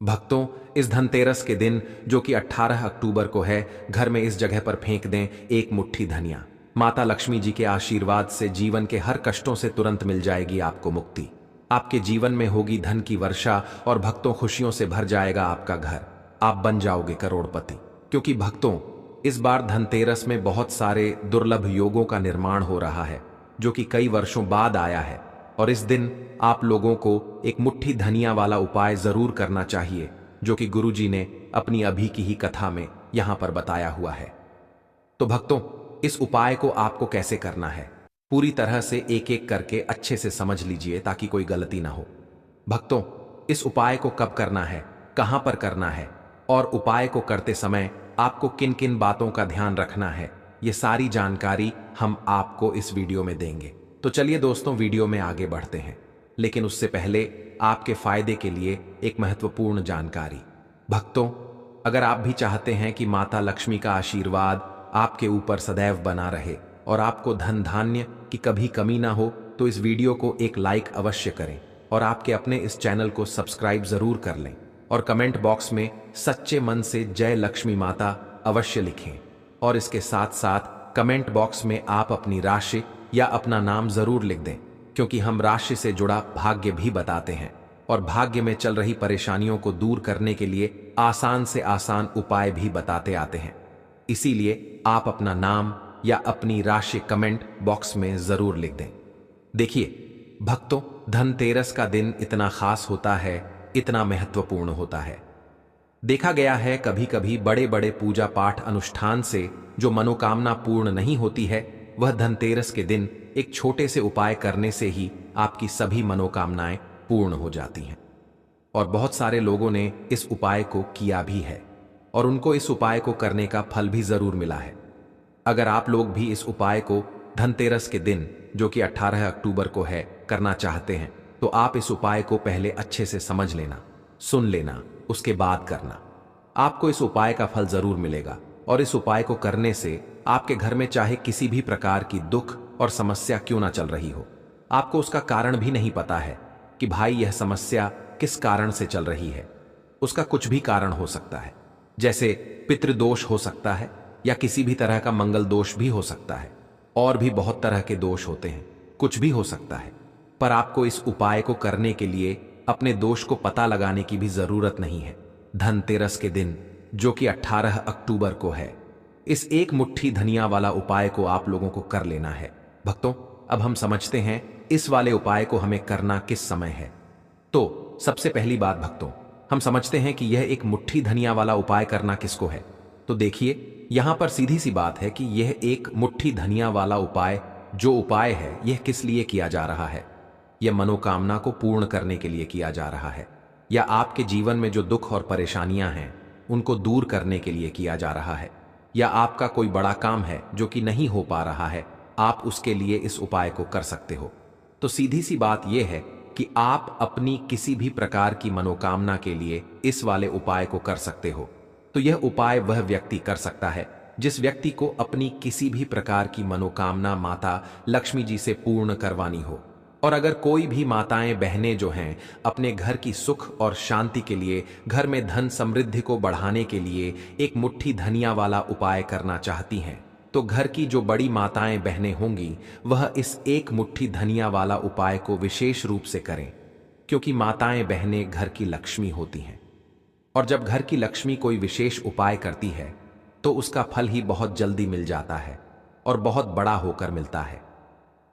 भक्तों, इस धनतेरस के दिन जो कि 18 अक्टूबर को है, घर में इस जगह पर फेंक दें एक मुट्ठी धनिया। माता लक्ष्मी जी के आशीर्वाद से जीवन के हर कष्टों से तुरंत मिल जाएगी आपको मुक्ति। आपके जीवन में होगी धन की वर्षा और भक्तों खुशियों से भर जाएगा आपका घर। आप बन जाओगे करोड़पति। क्योंकि भक्तों, इस बार धनतेरस में बहुत सारे दुर्लभ योगों का निर्माण हो रहा है जो कि कई वर्षों बाद आया है। और इस दिन आप लोगों को एक मुट्ठी धनिया वाला उपाय जरूर करना चाहिए जो कि गुरुजी ने अपनी अभी की ही कथा में यहां पर बताया हुआ है। तो भक्तों, इस उपाय को आपको कैसे करना है पूरी तरह से एक एक करके अच्छे से समझ लीजिए ताकि कोई गलती ना हो। भक्तों, इस उपाय को कब करना है, कहां पर करना है और उपाय को करते समय आपको किन किन बातों का ध्यान रखना है, ये सारी जानकारी हम आपको इस वीडियो में देंगे। तो चलिए दोस्तों, वीडियो में आगे बढ़ते हैं, लेकिन उससे पहले आपके फायदे के लिए एक महत्वपूर्ण जानकारी। भक्तों, अगर आप भी चाहते हैं कि माता लक्ष्मी का आशीर्वाद आपके ऊपर सदैव बना रहे और आपको धन धान्य की कभी कमी ना हो, तो इस वीडियो को एक लाइक अवश्य करें और आपके अपने इस चैनल को सब्सक्राइब जरूर कर लें और कमेंट बॉक्स में सच्चे मन से जय लक्ष्मी माता अवश्य लिखें। और इसके साथ साथ कमेंट बॉक्स में आप अपनी राशि या अपना नाम जरूर लिख दें, क्योंकि हम राशि से जुड़ा भाग्य भी बताते हैं और भाग्य में चल रही परेशानियों को दूर करने के लिए आसान से आसान उपाय भी बताते आते हैं। इसीलिए आप अपना नाम या अपनी राशि कमेंट बॉक्स में जरूर लिख दें। देखिए भक्तों, धनतेरस का दिन इतना खास होता है, इतना महत्वपूर्ण होता है। देखा गया है कभी कभी बड़े बड़े पूजा पाठ अनुष्ठान से जो मनोकामना पूर्ण नहीं होती है, वह धनतेरस के दिन एक छोटे से उपाय करने से ही आपकी सभी मनोकामनाएं पूर्ण हो जाती हैं। और बहुत सारे लोगों ने इस उपाय को किया भी है और उनको इस उपाय को करने का फल भी जरूर मिला है। अगर आप लोग भी इस उपाय को धनतेरस के दिन जो कि 18 अक्टूबर को है करना चाहते हैं, तो आप इस उपाय को पहले अच्छे से समझ लेना, सुन लेना, उसके बाद करना। आपको इस उपाय का फल जरूर मिलेगा और इस उपाय को करने से आपके घर में चाहे किसी भी प्रकार की दुख और समस्या क्यों ना चल रही हो, आपको उसका कारण भी नहीं पता है कि भाई यह समस्या किस कारण से चल रही है। उसका कुछ भी कारण हो सकता है, जैसे पितृदोष हो सकता है या किसी भी तरह का मंगल दोष भी हो सकता है, और भी बहुत तरह के दोष होते हैं, कुछ भी हो सकता है। पर आपको इस उपाय को करने के लिए अपने दोष को पता लगाने की भी जरूरत नहीं है। धनतेरस के दिन जो कि 18 अक्टूबर को है, इस एक मुट्ठी धनिया वाला उपाय को आप लोगों को कर लेना है। भक्तों, अब हम समझते हैं इस वाले उपाय को हमें करना किस समय है। तो सबसे पहली बात भक्तों, हम समझते हैं कि यह एक मुट्ठी धनिया वाला उपाय करना किसको है। तो देखिए, यहां पर सीधी सी बात है कि यह एक मुट्ठी धनिया वाला उपाय जो उपाय है, यह किस लिए किया जा रहा है। यह मनोकामना को पूर्ण करने के लिए किया जा रहा है, या आपके जीवन में जो दुख और परेशानियां हैं उनको दूर करने के लिए किया जा रहा है, या आपका कोई बड़ा काम है जो कि नहीं हो पा रहा है, आप उसके लिए इस उपाय को कर सकते हो। तो सीधी सी बात यह है कि आप अपनी किसी भी प्रकार की मनोकामना के लिए इस वाले उपाय को कर सकते हो। तो यह उपाय वह व्यक्ति कर सकता है जिस व्यक्ति को अपनी किसी भी प्रकार की मनोकामना माता लक्ष्मी जी से पूर्ण करवानी हो। और अगर कोई भी माताएं बहनें जो हैं अपने घर की सुख और शांति के लिए, घर में धन समृद्धि को बढ़ाने के लिए एक मुट्ठी धनिया वाला उपाय करना चाहती हैं, तो घर की जो बड़ी माताएं बहनें होंगी वह इस एक मुट्ठी धनिया वाला उपाय को विशेष रूप से करें, क्योंकि माताएं बहनें घर की लक्ष्मी होती हैं। और जब घर की लक्ष्मी कोई विशेष उपाय करती है तो उसका फल ही बहुत जल्दी मिल जाता है और बहुत बड़ा होकर मिलता है।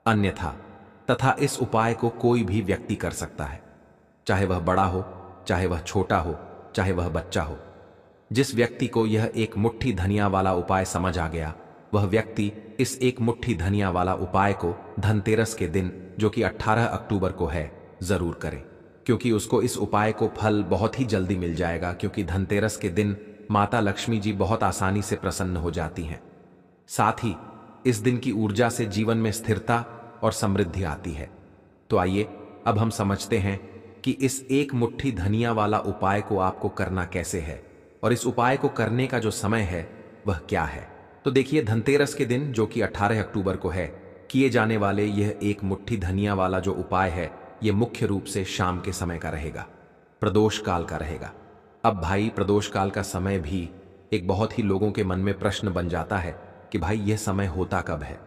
अन्यथा तथा इस उपाय को कोई भी व्यक्ति कर सकता है, चाहे वह बड़ा हो, चाहे वह छोटा हो, चाहे वह बच्चा हो। जिस व्यक्ति को यह एक मुट्ठी धनिया वाला उपाय समझ आ गया, वह व्यक्ति इस एक मुट्ठी धनिया वाला उपाय को धनतेरस के दिन जो कि 18 अक्टूबर को है जरूर करे, क्योंकि उसको इस उपाय को फल बहुत ही जल्दी मिल जाएगा। क्योंकि धनतेरस के दिन माता लक्ष्मी जी बहुत आसानी से प्रसन्न हो जाती हैं। साथ ही इस दिन की ऊर्जा से जीवन में स्थिरता और समृद्धि आती है। तो आइए अब हम समझते हैं कि इस एक मुट्ठी धनिया वाला उपाय को आपको करना कैसे है और इस उपाय को करने का जो समय है वह क्या है। तो देखिए, धनतेरस के दिन जो कि 18 अक्टूबर को है किए जाने वाले यह एक मुट्ठी धनिया वाला जो उपाय है, यह मुख्य रूप से शाम के समय का रहेगा, प्रदोष काल का रहेगा। अब भाई प्रदोष काल का समय भी एक बहुत ही लोगों के मन में प्रश्न बन जाता है कि भाई यह समय होता कब है,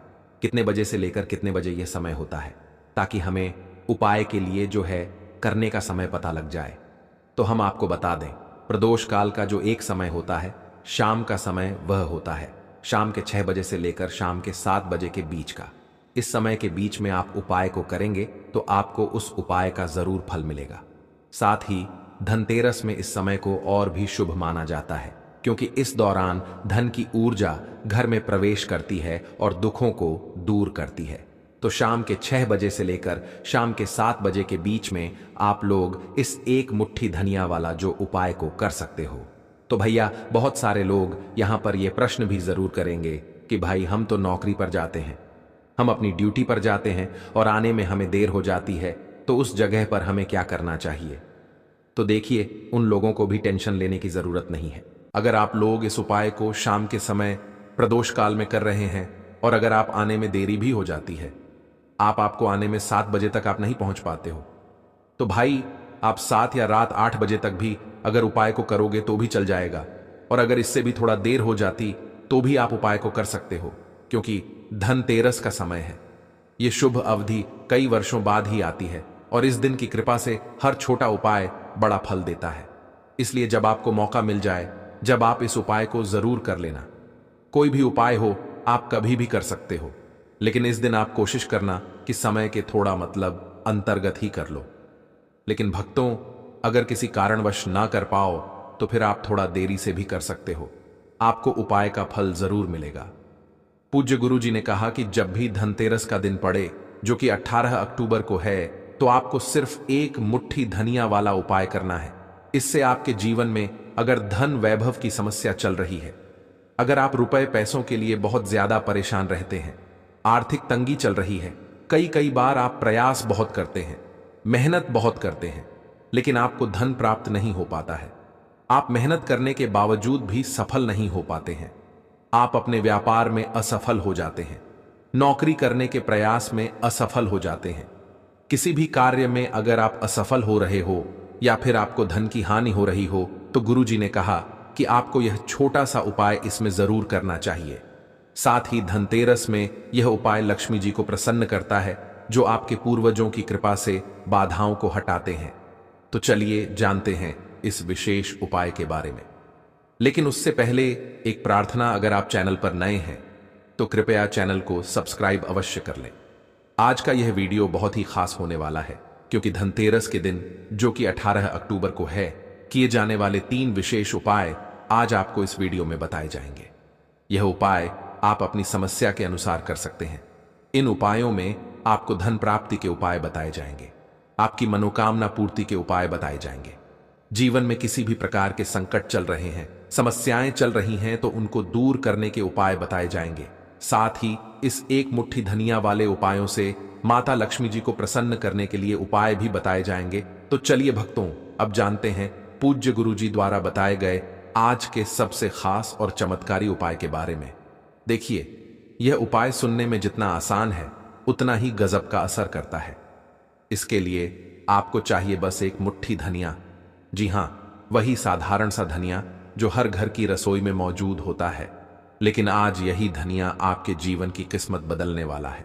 कितने बजे से लेकर कितने बजे यह समय होता है, ताकि हमें उपाय के लिए जो है करने का समय पता लग जाए। तो हम आपको बता दें, प्रदोष काल का जो एक समय होता है, शाम का समय, वह होता है शाम के 6 बजे से लेकर शाम के 7 बजे के बीच का। इस समय के बीच में आप उपाय को करेंगे तो आपको उस उपाय का जरूर फल मिलेगा। साथ ही धनतेरस में इस समय को और भी शुभ माना जाता है, क्योंकि इस दौरान धन की ऊर्जा घर में प्रवेश करती है और दुखों को दूर करती है। तो शाम के 6 बजे से लेकर शाम के 7 बजे के बीच में आप लोग इस एक मुट्ठी धनिया वाला जो उपाय को कर सकते हो। तो भैया बहुत सारे लोग यहाँ पर ये प्रश्न भी जरूर करेंगे कि भाई हम तो नौकरी पर जाते हैं, हम अपनी ड्यूटी पर जाते हैं और आने में हमें देर हो जाती है, तो उस जगह पर हमें क्या करना चाहिए। तो देखिए, उन लोगों को भी टेंशन लेने की जरूरत नहीं है। अगर आप लोग इस उपाय को शाम के समय प्रदोष काल में कर रहे हैं और अगर आप आने में देरी भी हो जाती है, आपको आने में 7 बजे तक आप नहीं पहुंच पाते हो, तो भाई आप 7 या रात 8 बजे तक भी अगर उपाय को करोगे तो भी चल जाएगा। और अगर इससे भी थोड़ा देर हो जाती तो भी आप उपाय को कर सकते हो, क्योंकि धनतेरस का समय है। ये शुभ अवधि कई वर्षों बाद ही आती है और इस दिन की कृपा से हर छोटा उपाय बड़ा फल देता है। इसलिए जब आपको मौका मिल जाए, जब आप इस उपाय को जरूर कर लेना। कोई भी उपाय हो आप कभी भी कर सकते हो, लेकिन इस दिन आप कोशिश करना कि समय के थोड़ा मतलब अंतर्गत ही कर लो। लेकिन भक्तों, अगर किसी कारणवश ना कर पाओ तो फिर आप थोड़ा देरी से भी कर सकते हो, आपको उपाय का फल जरूर मिलेगा। पूज्य गुरु जी ने कहा कि जब भी धनतेरस का दिन पड़े, जो कि 18 अक्टूबर को है, तो आपको सिर्फ एक मुट्ठी धनिया वाला उपाय करना है। इससे आपके जीवन में अगर धन वैभव की समस्या चल रही है, अगर आप रुपए पैसों के लिए बहुत ज्यादा परेशान रहते हैं, आर्थिक तंगी चल रही है, कई बार आप प्रयास बहुत करते हैं, मेहनत बहुत करते हैं, लेकिन आपको धन प्राप्त नहीं हो पाता है, आप मेहनत करने के बावजूद भी सफल नहीं हो पाते हैं, आप अपने व्यापार में असफल हो जाते हैं, नौकरी करने के प्रयास में असफल हो जाते हैं, किसी भी कार्य में अगर आप असफल हो रहे हो या फिर आपको धन की हानि हो रही हो, तो गुरु जी ने कहा कि आपको यह छोटा सा उपाय इसमें जरूर करना चाहिए। साथ ही धनतेरस में यह उपाय लक्ष्मी जी को प्रसन्न करता है, जो आपके पूर्वजों की कृपा से बाधाओं को हटाते हैं। तो चलिए जानते हैं इस विशेष उपाय के बारे में। लेकिन उससे पहले एक प्रार्थना, अगर आप चैनल पर नए हैं तो कृपया चैनल को सब्सक्राइब अवश्य कर लें। आज का यह वीडियो बहुत ही खास होने वाला है, क्योंकि धनतेरस के दिन, जो कि 18 अक्टूबर को है, किए जाने वाले 3 विशेष उपाय आज आपको इस वीडियो में बताए जाएंगे। यह उपाय आप अपनी समस्या के अनुसार कर सकते हैं। इन उपायों में आपको धन प्राप्ति के उपाय बताए जाएंगे, आपकी मनोकामना पूर्ति के उपाय बताए जाएंगे। जीवन में किसी भी प्रकार के संकट चल रहे हैं, समस्याएं चल रही हैं, तो उनको दूर करने के उपाय बताए जाएंगे। साथ ही इस एक मुट्ठी धनिया वाले उपायों से माता लक्ष्मी जी को प्रसन्न करने के लिए उपाय भी बताए जाएंगे। तो चलिए भक्तों, अब जानते हैं पूज्य गुरु जी द्वारा बताए गए आज के सबसे खास और चमत्कारी उपाय के बारे में। देखिए, यह उपाय सुनने में जितना आसान है, उतना ही गजब का असर करता है। इसके लिए आपको चाहिए बस एक मुट्ठी धनिया। जी हां, वही साधारण सा धनिया जो हर घर की रसोई में मौजूद होता है। लेकिन आज यही धनिया आपके जीवन की किस्मत बदलने वाला है।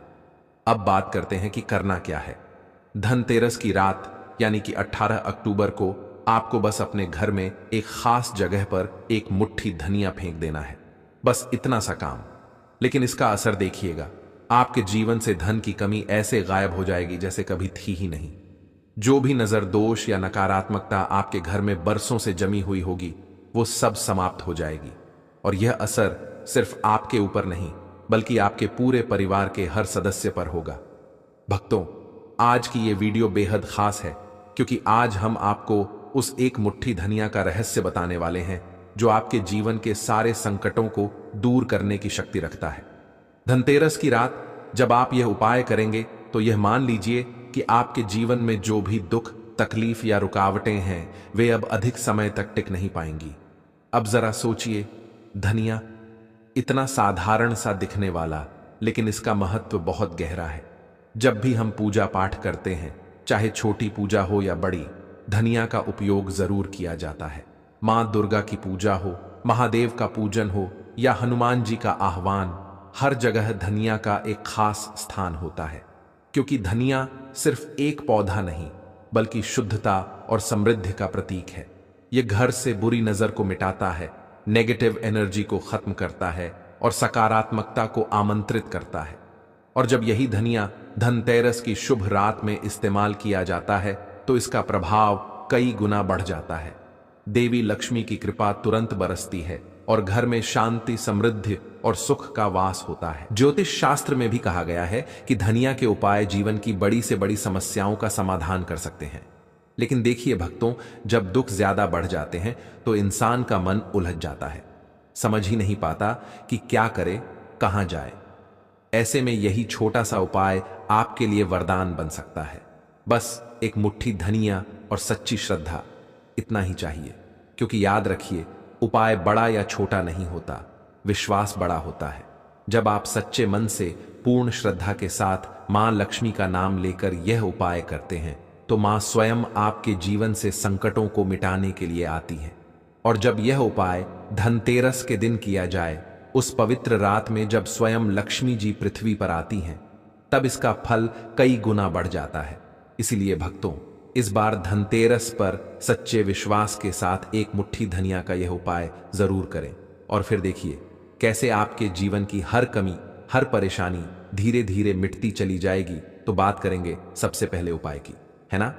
अब बात करते हैं कि करना क्या है। धनतेरस की रात यानी कि 18 अक्टूबर को आपको बस अपने घर में एक खास जगह पर एक मुट्ठी धनिया फेंक देना है, बस इतना सा काम। लेकिन इसका असर देखिएगा, आपके जीवन से धन की कमी ऐसे गायब हो जाएगी जैसे कभी थी ही नहीं। जो भी नजर दोष या नकारात्मकता आपके घर में बरसों से जमी हुई होगी, वो सब समाप्त हो जाएगी। और यह असर सिर्फ आपके ऊपर नहीं, बल्कि आपके पूरे परिवार के हर सदस्य पर होगा। भक्तों, आज की ये वीडियो बेहद खास है, क्योंकि आज हम आपको उस एक मुट्ठी धनिया का रहस्य बताने वाले हैं, जो आपके जीवन के सारे संकटों को दूर करने की शक्ति रखता है। धनतेरस की रात जब आप यह उपाय करेंगे, तो यह मान लीजिए कि आपके जीवन में जो भी दुख, तकलीफ या रुकावटें हैं, वे अब अधिक समय तक टिक नहीं पाएंगी। अब जरा सोचिए, धनिया इतना साधारण सा दिखने वाला, लेकिन इसका महत्व बहुत गहरा है। जब भी हम पूजा पाठ करते हैं, चाहे छोटी पूजा हो या बड़ी, धनिया का उपयोग जरूर किया जाता है। माँ दुर्गा की पूजा हो, महादेव का पूजन हो या हनुमान जी का आह्वान, हर जगह धनिया का एक खास स्थान होता है। क्योंकि धनिया सिर्फ एक पौधा नहीं बल्कि शुद्धता और समृद्धि का प्रतीक है। यह घर से बुरी नजर को मिटाता है, नेगेटिव एनर्जी को खत्म करता है और सकारात्मकता को आमंत्रित करता है। और जब यही धनिया धनतेरस की शुभ रात में इस्तेमाल किया जाता है तो इसका प्रभाव कई गुना बढ़ जाता है। देवी लक्ष्मी की कृपा तुरंत बरसती है और घर में शांति, समृद्धि और सुख का वास होता है। ज्योतिष शास्त्र में भी कहा गया है कि धनिया के उपाय जीवन की बड़ी से बड़ी समस्याओं का समाधान कर सकते हैं। लेकिन देखिए भक्तों, जब दुख ज्यादा बढ़ जाते हैं तो इंसान का मन उलझ जाता है, समझ ही नहीं पाता कि क्या करे, कहां जाए। ऐसे में यही छोटा सा उपाय आपके लिए वरदान बन सकता है। बस एक मुट्ठी धनिया और सच्ची श्रद्धा, इतना ही चाहिए। क्योंकि याद रखिए, उपाय बड़ा या छोटा नहीं होता, विश्वास बड़ा होता है। जब आप सच्चे मन से पूर्ण श्रद्धा के साथ मां लक्ष्मी का नाम लेकर यह उपाय करते हैं तो मां स्वयं आपके जीवन से संकटों को मिटाने के लिए आती है। और जब यह उपाय धनतेरस के दिन किया जाए, उस पवित्र रात में जब स्वयं लक्ष्मी जी पृथ्वी पर आती हैं, तब इसका फल कई गुना बढ़ जाता है। इसीलिए भक्तों, इस बार धनतेरस पर सच्चे विश्वास के साथ एक मुट्ठी धनिया का यह उपाय जरूर करें और फिर देखिए कैसे आपके जीवन की हर कमी, हर परेशानी धीरे धीरे मिटती चली जाएगी। तो बात करेंगे सबसे पहले उपाय की, है ना,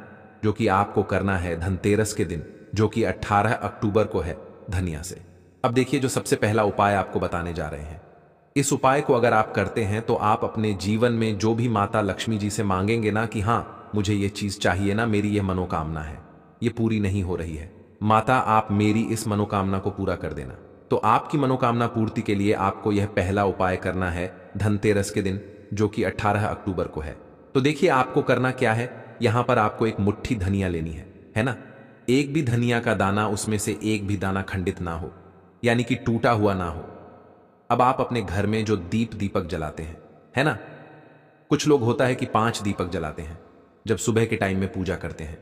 जो कि आपको करना है धनतेरस के दिन, जो कि 18 अक्टूबर को है, धनिया से। अब देखिए, जो सबसे पहला उपाय आपको बताने जा रहे हैं, इस उपाय को अगर आप करते हैं तो आप अपने जीवन में जो भी माता लक्ष्मी जी से मांगेंगे ना कि हाँ मुझे ये चीज चाहिए ना, मेरी ये मनोकामना है, ये पूरी नहीं हो रही है, माता आप मेरी इस मनोकामना को पूरा कर देना। तो आपकी मनोकामना पूर्ति के लिए आपको यह पहला उपाय करना है धनतेरस के दिन, जो कि 18 अक्टूबर को है। तो देखिए आपको करना क्या है, यहां पर आपको एक मुट्ठी धनिया लेनी है ना। एक भी धनिया का दाना, उसमें से एक भी दाना खंडित ना हो, यानी कि टूटा हुआ ना हो। अब आप अपने घर में जो दीपक जलाते हैं, है ना, कुछ लोग होता है कि 5 दीपक जलाते हैं जब सुबह के टाइम में पूजा करते हैं।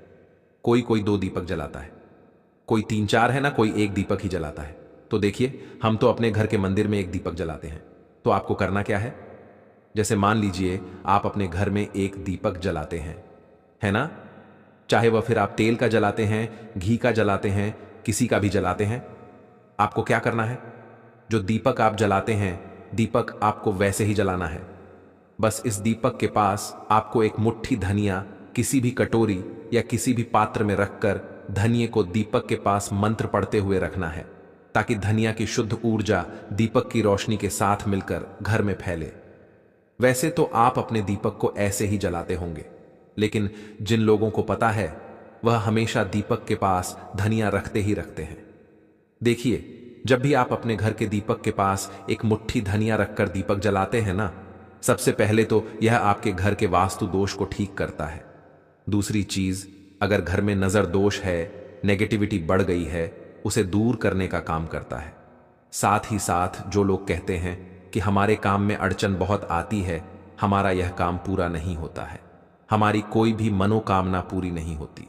कोई 2 दीपक जलाता है, कोई 3-4 है ना, कोई 1 दीपक ही जलाता है। तो देखिए, हम तो अपने घर के मंदिर में 1 दीपक जलाते हैं। तो आपको करना क्या है, जैसे मान लीजिए आप अपने घर में 1 दीपक जलाते हैं, है ना, चाहे वह फिर आप तेल का जलाते हैं, घी का जलाते हैं, किसी का भी जलाते हैं। आपको क्या करना है, जो दीपक आप जलाते हैं, दीपक आपको वैसे ही जलाना है। बस इस दीपक के पास आपको एक मुट्ठी धनिया किसी भी कटोरी या किसी भी पात्र में रखकर धनिये को दीपक के पास मंत्र पढ़ते हुए रखना है, ताकि धनिया की शुद्ध ऊर्जा दीपक की रोशनी के साथ मिलकर घर में फैले। वैसे तो आप अपने दीपक को ऐसे ही जलाते होंगे, लेकिन जिन लोगों को पता है वह हमेशा दीपक के पास धनिया रखते ही रखते हैं। देखिए, जब भी आप अपने घर के दीपक के पास एक मुट्ठी धनिया रखकर दीपक जलाते हैं ना, सबसे पहले तो यह आपके घर के वास्तु दोष को ठीक करता है। दूसरी चीज, अगर घर में नजर दोष है, नेगेटिविटी बढ़ गई है, उसे दूर करने का काम करता है। साथ ही साथ जो लोग कहते हैं कि हमारे काम में अड़चन बहुत आती है, हमारा यह काम पूरा नहीं होता है, हमारी कोई भी मनोकामना पूरी नहीं होती,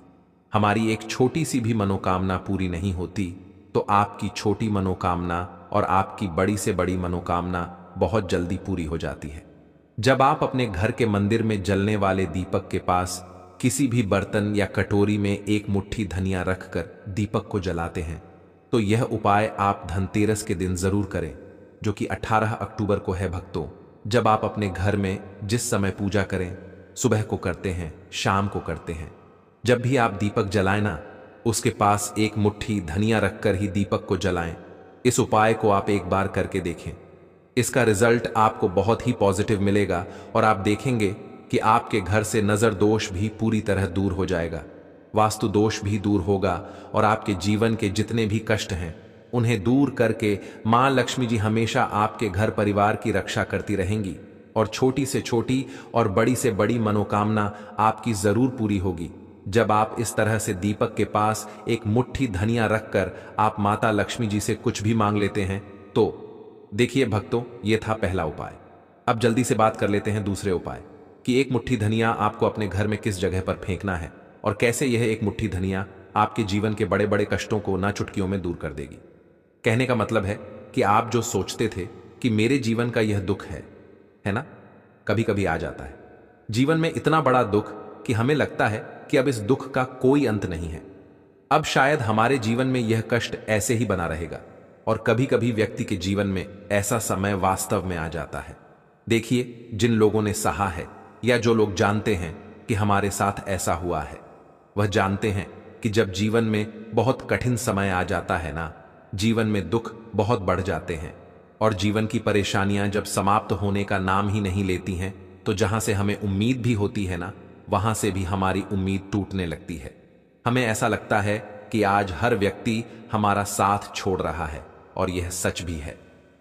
हमारी एक छोटी सी भी मनोकामना पूरी नहीं होती, तो आपकी छोटी मनोकामना और आपकी बड़ी से बड़ी मनोकामना बहुत जल्दी पूरी हो जाती है। जब आप अपने घर के मंदिर में जलने वाले दीपक के पास किसी भी बर्तन या कटोरी में एक मुट्ठी धनिया रखकर दीपक को जलाते हैं, तो यह उपाय आप धनतेरस के दिन जरूर करें, जो कि 18 अक्टूबर को है। भक्तों, जब आप अपने घर में जिस समय पूजा करें, सुबह को करते हैं, शाम को करते हैं, जब भी आप दीपक जलाएं ना, उसके पास एक मुट्ठी धनिया रखकर ही दीपक को जलाएं। इस उपाय को आप एक बार करके देखें, इसका रिजल्ट आपको बहुत ही पॉजिटिव मिलेगा और आप देखेंगे कि आपके घर से नजर दोष भी पूरी तरह दूर हो जाएगा, वास्तु दोष भी दूर होगा और आपके जीवन के जितने भी कष्ट हैं उन्हें दूर करके मां लक्ष्मी जी हमेशा आपके घर परिवार की रक्षा करती रहेंगी और छोटी से छोटी और बड़ी से बड़ी मनोकामना आपकी जरूर पूरी होगी। जब आप इस तरह से दीपक के पास एक मुट्ठी धनिया रखकर आप माता लक्ष्मी जी से कुछ भी मांग लेते हैं, तो देखिए भक्तों, ये था पहला उपाय। अब जल्दी से बात कर लेते हैं दूसरे उपाय कि एक मुट्ठी धनिया आपको अपने घर में किस जगह पर फेंकना है और कैसे यह एक मुट्ठी धनिया आपके जीवन के बड़े बड़े कष्टों को ना चुटकियों में दूर कर देगी। कहने का मतलब है कि आप जो सोचते थे कि मेरे जीवन का यह दुख है ना, कभी कभी आ जाता है जीवन में इतना बड़ा दुख कि हमें लगता है कि अब इस दुख का कोई अंत नहीं है। अब शायद हमारे जीवन में यह कष्ट ऐसे ही बना रहेगा। और कभी कभी व्यक्ति के जीवन में ऐसा समय वास्तव में आ जाता है। देखिए, जिन लोगों ने सहा है या जो लोग जानते हैं कि हमारे साथ ऐसा हुआ है, वह जानते हैं कि जब जीवन में बहुत कठिन समय आ जाता है ना, जीवन में दुख बहुत बढ़ जाते हैं और जीवन की परेशानियां जब समाप्त होने का नाम ही नहीं लेती हैं, तो जहां से हमें उम्मीद भी होती है ना, वहां से भी हमारी उम्मीद टूटने लगती है। हमें ऐसा लगता है कि आज हर व्यक्ति हमारा साथ छोड़ रहा है, और यह सच भी है।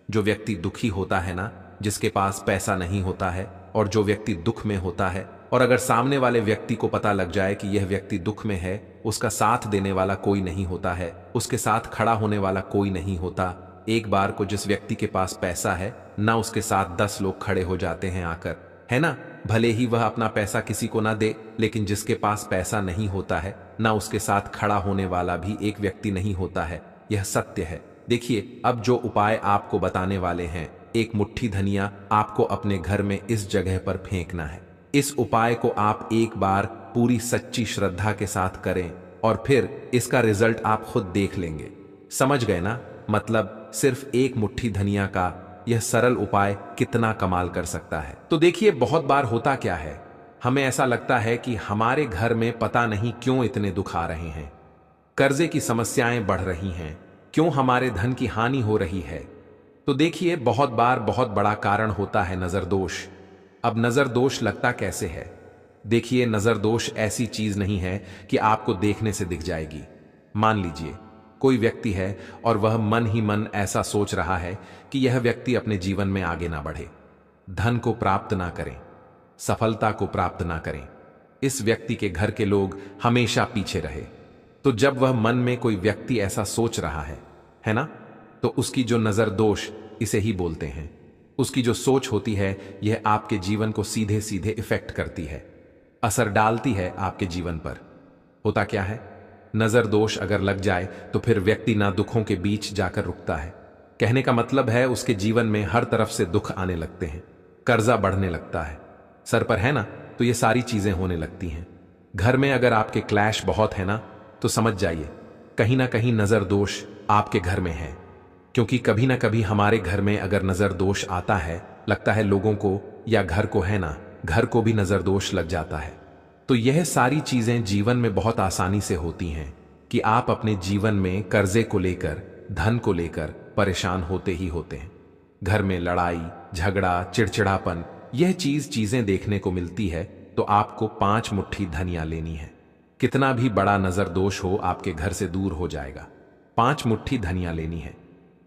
जो व्यक्ति दुखी होता है ना, जिसके पास पैसा नहीं होता है, और जो व्यक्ति दुख में होता है, और अगर सामने वाले व्यक्ति को पता लग जाए कि यह व्यक्ति दुख में है, उसका साथ देने वाला कोई नहीं होता है, उसके साथ खड़ा होने वाला कोई नहीं होता। एक बार को जिस व्यक्ति के पास पैसा है ना, उसके साथ 10 लोग खड़े हो जाते हैं आकर, है ना। भले ही वह अपना पैसा किसी को ना दे, लेकिन जिसके पास पैसा नहीं होता है ना, उसके साथ खड़ा होने वाला भी एक व्यक्ति नहीं होता है। यह सत्य है। देखिए, अब जो उपाय आपको बताने वाले हैं, एक मुट्ठी धनिया आपको अपने घर में इस जगह पर फेंकना है। इस उपाय को आप एक बार पूरी सच्ची श्रद्धा के साथ करें और फिर इसका रिजल्ट आप खुद देख लेंगे। समझ गए ना? मतलब सिर्फ एक मुट्ठी धनिया का यह सरल उपाय कितना कमाल कर सकता है। तो देखिए, बहुत बार होता क्या है, हमें ऐसा लगता है कि हमारे घर में पता नहीं क्यों इतने दुख आ रहे हैं, कर्जे की समस्याएं बढ़ रही हैं, क्यों हमारे धन की हानि हो रही है। तो देखिए, बहुत बार बहुत बड़ा कारण होता है नजर दोष। अब नजर दोष लगता कैसे है? देखिए, नजर दोष ऐसी चीज नहीं है कि आपको देखने से दिख जाएगी। मान लीजिए कोई व्यक्ति है और वह मन ही मन ऐसा सोच रहा है कि यह व्यक्ति अपने जीवन में आगे ना बढ़े, धन को प्राप्त ना करें, सफलता को प्राप्त ना करें, इस व्यक्ति के घर के लोग हमेशा पीछे रहे। तो जब वह मन में कोई व्यक्ति ऐसा सोच रहा है ना, तो उसकी जो नजर दोष इसे ही बोलते हैं, उसकी जो सोच होती है, यह आपके जीवन को सीधे सीधे इफेक्ट करती है, असर डालती है आपके जीवन पर। होता क्या है, नजर दोष अगर लग जाए तो फिर व्यक्ति ना दुखों के बीच जाकर रुकता है। कहने का मतलब है उसके जीवन में हर तरफ से दुख आने लगते हैं, कर्जा बढ़ने लगता है, सर पर है ना, तो ये सारी चीजें होने लगती हैं। घर में अगर आपके क्लैश बहुत है ना, तो समझ जाइए कहीं ना कहीं नजर दोष आपके घर में है। क्योंकि कभी ना कभी हमारे घर में अगर नजर दोष आता है, लगता है लोगों को या घर को, है ना, घर को भी नजर दोष लग जाता है। तो यह सारी चीजें जीवन में बहुत आसानी से होती हैं कि आप अपने जीवन में कर्जे को लेकर, धन को लेकर परेशान होते ही होते हैं। घर में लड़ाई झगड़ा, चिड़चिड़ापन, यह चीजें देखने को मिलती है। तो आपको 5 मुट्ठी धनिया लेनी है। कितना भी बड़ा नजर दोष हो, आपके घर से दूर हो जाएगा। 5 मुट्ठी धनिया लेनी है।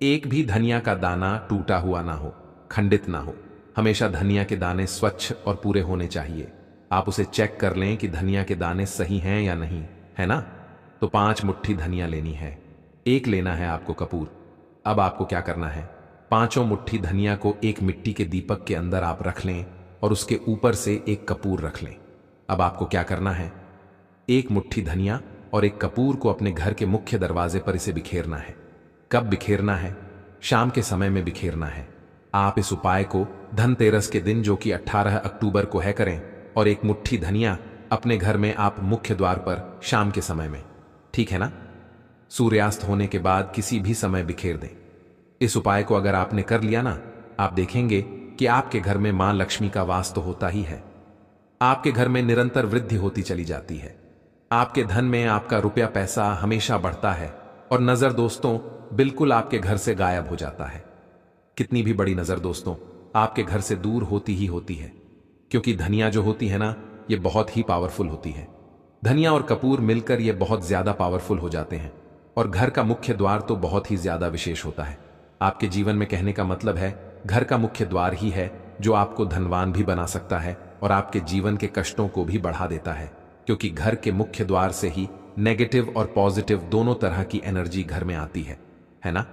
एक भी धनिया का दाना टूटा हुआ ना हो, खंडित ना हो। हमेशा धनिया के दाने स्वच्छ और पूरे होने चाहिए। आप उसे चेक कर लें कि धनिया के दाने सही हैं या नहीं, है ना। तो 5 मुट्ठी धनिया लेनी है। एक लेना है आपको कपूर। अब आपको क्या करना है, 5 मुट्ठी धनिया को एक मिट्टी के दीपक के अंदर आप रख लें और उसके ऊपर से एक कपूर रख लें। अब आपको क्या करना है, एक मुट्ठी धनिया और एक कपूर को अपने घर के मुख्य दरवाजे पर इसे बिखेरना है। कब बिखेरना है? शाम के समय में बिखेरना है। आप इस उपाय को धनतेरस के दिन, जो कि 18 अक्टूबर को है, करें और एक मुट्ठी धनिया अपने घर में आप मुख्य द्वार पर शाम के समय में, ठीक है ना, सूर्यास्त होने के बाद किसी भी समय बिखेर दें। इस उपाय को अगर आपने कर लिया ना, आप देखेंगे कि आपके घर में मां लक्ष्मी का वास तो होता ही है। आपके घर में निरंतर वृद्धि होती चली जाती है। आपके धन में आपका रुपया पैसा हमेशा बढ़ता है और नजर दोस्तों बिल्कुल आपके घर से गायब हो जाता है। कितनी भी बड़ी नजर दोस्तों आपके घर से दूर होती ही होती है, क्योंकि धनिया जो होती है ना, ये बहुत ही पावरफुल होती है। धनिया और कपूर मिलकर ये बहुत ज्यादा पावरफुल हो जाते हैं और घर का मुख्य द्वार तो बहुत ही ज्यादा विशेष होता है आपके जीवन में। कहने का मतलब है घर का मुख्य द्वार ही है जो आपको धनवान भी बना सकता है और आपके जीवन के कष्टों को भी बढ़ा देता है, क्योंकि घर के मुख्य द्वार से ही नेगेटिव और पॉजिटिव दोनों तरह की एनर्जी घर में आती है ना।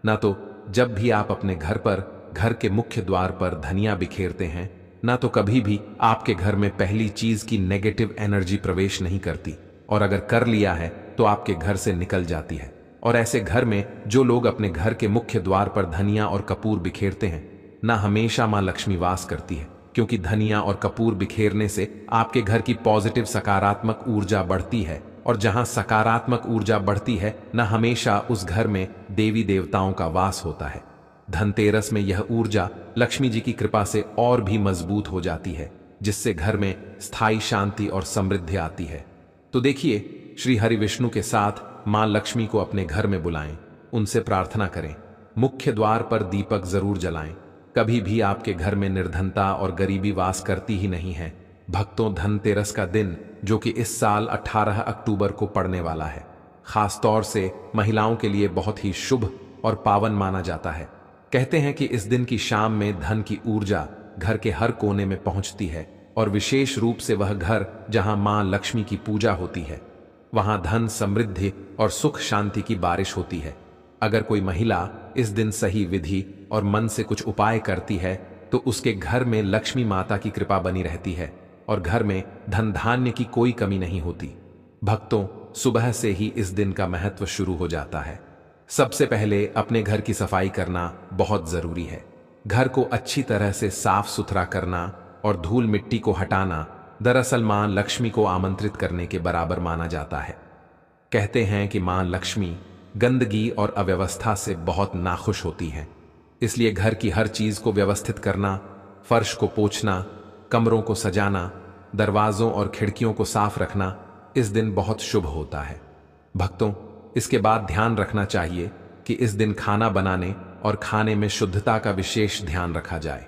ना तो जब भी आप अपने घर पर, घर के मुख्य द्वार पर धनिया बिखेरते हैं, ना तो कभी भी आपके घर में पहली चीज की नेगेटिव एनर्जी प्रवेश नहीं करती, और अगर कर लिया है तो आपके घर से निकल जाती है। और ऐसे घर में जो लोग अपने घर के मुख्य द्वार पर धनिया और कपूर बिखेरते हैं, ना हमेशा मां लक्ष्मी वास करती है, क्योंकि धनिया और कपूर बिखेरने से आपके घर की पॉजिटिव सकारात्मक ऊर्जा बढ़ती है, और जहां सकारात्मक ऊर्जा बढ़ती है, न हमेशा उस घर में देवी देवताओं का वास होता है। धनतेरस में यह ऊर्जा लक्ष्मी जी की कृपा से और भी मजबूत हो जाती है, जिससे घर में स्थायी शांति और समृद्धि आती है। तो देखिए, श्री हरि विष्णु के साथ मां लक्ष्मी को अपने घर में बुलाएं, उनसे प्रार्थना करें, मुख्य द्वार पर दीपक जरूर जलाएं। कभी भी आपके घर में निर्धनता और गरीबी वास करती ही नहीं है। भक्तों, धनतेरस का दिन, जो कि इस साल 18 अक्टूबर को पड़ने वाला है, खास तौर से महिलाओं के लिए बहुत ही शुभ और पावन माना जाता है। कहते हैं कि इस दिन की शाम में धन की ऊर्जा घर के हर कोने में पहुंचती है, और विशेष रूप से वह घर जहां मां लक्ष्मी की पूजा होती है, वहां धन, समृद्धि और सुख शांति की बारिश होती है। अगर कोई महिला इस दिन सही विधि और मन से कुछ उपाय करती है, तो उसके घर में लक्ष्मी माता की कृपा बनी रहती है और घर में धन धान्य की कोई कमी नहीं होती। भक्तों, सुबह से ही इस दिन का महत्व शुरू हो जाता है। सबसे पहले अपने घर की सफाई करना बहुत जरूरी है। घर को अच्छी तरह से साफ सुथरा करना और धूल मिट्टी को हटाना दरअसल मां लक्ष्मी को आमंत्रित करने के बराबर माना जाता है। कहते हैं कि मां लक्ष्मी गंदगी और अव्यवस्था से बहुत नाखुश होती हैं, इसलिए घर की हर चीज को व्यवस्थित करना, फर्श को पोंछना, कमरों को सजाना, दरवाजों और खिड़कियों को साफ रखना इस दिन बहुत शुभ होता है। भक्तों, इसके बाद ध्यान रखना चाहिए कि इस दिन खाना बनाने और खाने में शुद्धता का विशेष ध्यान रखा जाए।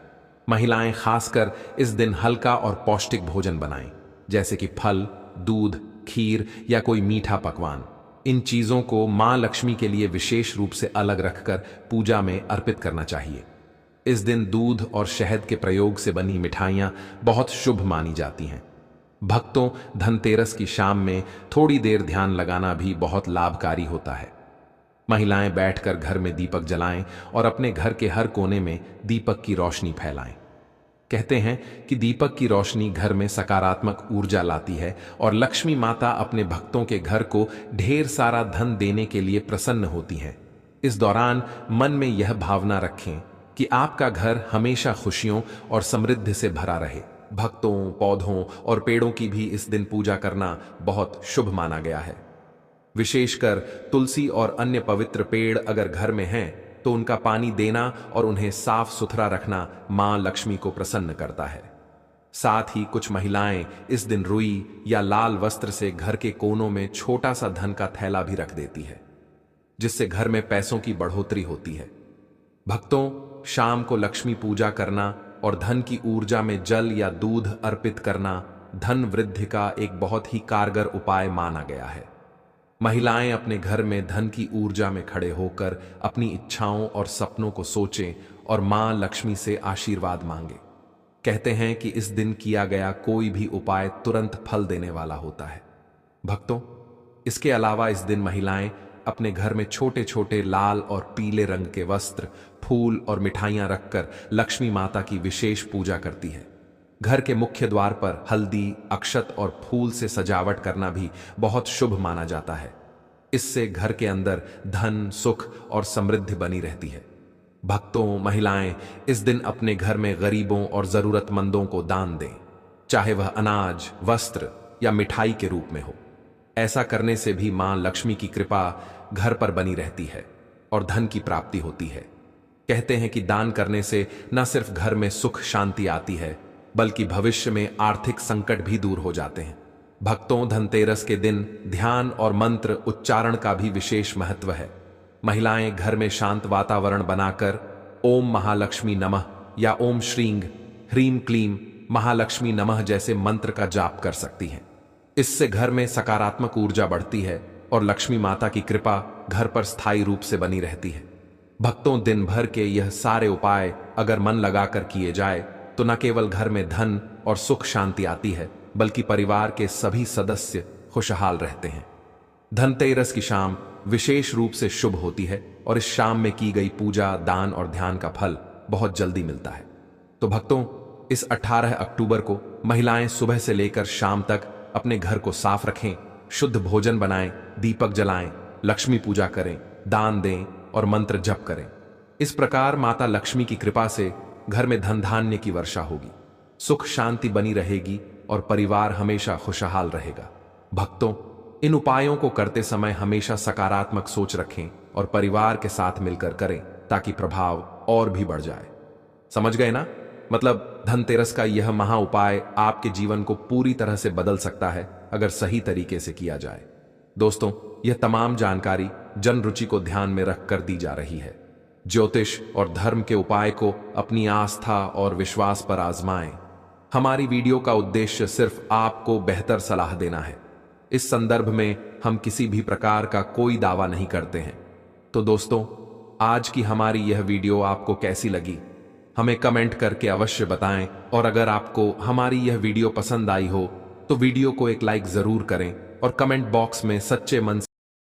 महिलाएं खासकर इस दिन हल्का और पौष्टिक भोजन बनाएं, जैसे कि फल, दूध, खीर या कोई मीठा पकवान। इन चीजों को मां लक्ष्मी के लिए विशेष रूप से अलग रखकर पूजा में अर्पित करना चाहिए। इस दिन दूध और शहद के प्रयोग से बनी मिठाइयां बहुत शुभ मानी जाती हैं। भक्तों, धनतेरस की शाम में थोड़ी देर ध्यान लगाना भी बहुत लाभकारी होता है। महिलाएं बैठकर घर में दीपक जलाएं और अपने घर के हर कोने में दीपक की रोशनी फैलाएं। कहते हैं कि दीपक की रोशनी घर में सकारात्मक ऊर्जा लाती है और लक्ष्मी माता अपने भक्तों के घर को ढेर सारा धन देने के लिए प्रसन्न होती हैं। इस दौरान मन में यह भावना रखें कि आपका घर हमेशा खुशियों और समृद्धि से भरा रहे। भक्तों, पौधों और पेड़ों की भी इस दिन पूजा करना बहुत शुभ माना गया है। विशेषकर तुलसी और अन्य पवित्र पेड़ अगर घर में हैं, तो उनका पानी देना और उन्हें साफ सुथरा रखना मां लक्ष्मी को प्रसन्न करता है। साथ ही कुछ महिलाएं इस दिन रुई या लाल वस्त्र से घर के कोनों में छोटा सा धन का थैला भी रख देती है, जिससे घर में पैसों की बढ़ोतरी होती है। भक्तों, शाम को लक्ष्मी पूजा करना और धन की ऊर्जा में जल या दूध अर्पित करना धन वृद्धि का एक बहुत ही कारगर उपाय माना गया है। महिलाएं अपने घर में धन की ऊर्जा में खड़े होकर अपनी इच्छाओं और सपनों को सोचें और मां लक्ष्मी से आशीर्वाद मांगे। कहते हैं कि इस दिन किया गया कोई भी उपाय तुरंत फल देने वाला होता है। भक्तों, इसके अलावा इस दिन महिलाएं अपने घर में छोटे छोटे लाल और पीले रंग के वस्त्र, फूल और मिठाइयां रखकर लक्ष्मी माता की विशेष पूजा करती है। घर के मुख्य द्वार पर हल्दी, अक्षत और फूल से सजावट करना भी बहुत शुभ माना जाता है। इससे घर के अंदर धन, सुख और समृद्धि बनी रहती है। भक्तों, महिलाएं इस दिन अपने घर में गरीबों और जरूरतमंदों को दान दें, चाहे वह अनाज, वस्त्र या मिठाई के रूप में हो। ऐसा करने से भी मां लक्ष्मी की कृपा घर पर बनी रहती है और धन की प्राप्ति होती है। कहते हैं कि दान करने से न सिर्फ घर में सुख शांति आती है, बल्कि भविष्य में आर्थिक संकट भी दूर हो जाते हैं। भक्तों, धनतेरस के दिन ध्यान और मंत्र उच्चारण का भी विशेष महत्व है। महिलाएं घर में शांत वातावरण बनाकर ओम महालक्ष्मी नमः या ओम श्रीं ह्रीं क्लीं महालक्ष्मी नमः जैसे मंत्र का जाप कर सकती हैं। इससे घर में सकारात्मक ऊर्जा बढ़ती है और लक्ष्मी माता की कृपा घर पर स्थायी रूप से बनी रहती है। भक्तों, दिन भर के यह सारे उपाय अगर मन लगाकर किए जाए तो न केवल घर में धन और सुख शांति आती है, बल्कि परिवार के सभी सदस्य खुशहाल रहते हैं। धनतेरस की शाम विशेष रूप से शुभ होती है और इस शाम में की गई पूजा, दान और ध्यान का फल बहुत जल्दी मिलता है। तो भक्तों, इस 18 अक्टूबर को महिलाएं सुबह से लेकर शाम तक अपने घर को साफ रखें, शुद्ध भोजन बनाएं, दीपक जलाएं, लक्ष्मी पूजा करें, दान दें और मंत्र जप करें। इस प्रकार माता लक्ष्मी की कृपा से घर में धन धान्य की वर्षा होगी, सुख शांति बनी रहेगी और परिवार हमेशा खुशहाल रहेगा। भक्तों, इन उपायों को करते समय हमेशा सकारात्मक सोच रखें और परिवार के साथ मिलकर करें ताकि प्रभाव और भी बढ़ जाए। समझ गए ना? मतलब धनतेरस का यह महा उपाय आपके जीवन को पूरी तरह से बदल सकता है अगर सही तरीके से किया जाए। दोस्तों, यह तमाम जानकारी जन रुचि को ध्यान में रखकर दी जा रही है। ज्योतिष और धर्म के उपाय को अपनी आस्था और विश्वास पर आजमाएं। हमारी वीडियो का उद्देश्य सिर्फ आपको बेहतर सलाह देना है। इस संदर्भ में हम किसी भी प्रकार का कोई दावा नहीं करते हैं। तो दोस्तों, आज की हमारी यह वीडियो आपको कैसी लगी हमें कमेंट करके अवश्य बताएं, और अगर आपको हमारी यह वीडियो पसंद आई हो तो वीडियो को एक लाइक जरूर करें और कमेंट बॉक्स में सच्चे मन